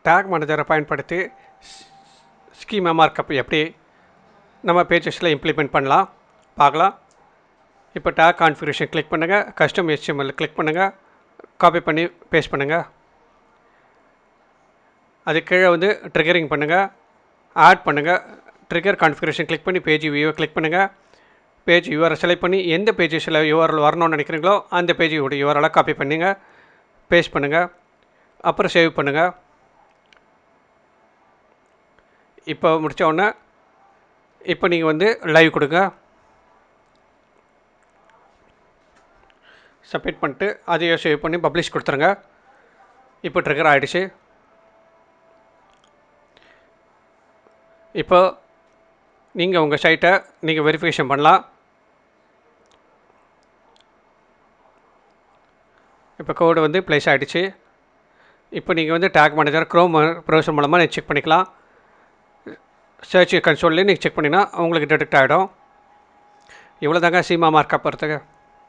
Take மேனேஜரை பயன்படுத்தி schema markup எப்படி நம்ம பேஜஸில் இம்ப்ளிமெண்ட் பண்ணலாம் பார்க்கலாம். இப்போ டேக் கான்ஃபிகரேஷன் கிளிக் பண்ணுங்கள், கஸ்டம் HTML கிளிக் பண்ணுங்கள், காப்பி பண்ணி பேஸ்ட் பண்ணுங்கள். அது கீழே வந்து ட்ரிகரிங் பண்ணுங்கள், ஆட் பண்ணுங்கள். ட்ரிகர் கான்ஃபிகரேஷன் கிளிக் பண்ணி பேஜ் வியூவை கிளிக் பண்ணுங்கள். பேஜ் யூஆரை செலக்ட் பண்ணி எந்த பேஜஸில் யூஆர்எல் வரணும்னு நினைக்கிறீங்களோ அந்த பேஜோட யூஆர்எலை காப்பி பண்ணிங்க, பேஸ்ட் பண்ணுங்கள், அப்புறம் சேவ் பண்ணுங்கள். இப்போ முடித்த உடனே இப்போ நீங்கள் வந்து லைவ் கொடுங்க, சப்மிட் பண்ணிட்டு அதையும் சேவ் பண்ணி பப்ளிஷ் கொடுத்துருங்க. இப்போ ட்ரிகர் ஆகிடுச்சு. இப்போ நீங்கள் உங்கள் சைட்டை நீங்கள் வெரிஃபிகேஷன் பண்ணலாம். இப்போ கோடு வந்து ப்ளேஸ் ஆகிடுச்சு. இப்போ நீங்கள் வந்து டேக் மேனேஜர் க்ரோம் ப்ரௌசர் மூலமாக நீங்கள் செக் பண்ணிக்கலாம். சர்ச் கன்சோல்லே நீங்கள் செக் பண்ணிங்கன்னா உங்களுக்கு டிடெக்ட் ஆகிடும். இவ்வளோ தாங்க ஸ்கீமா மார்க்கப் போகிறதுக்கு.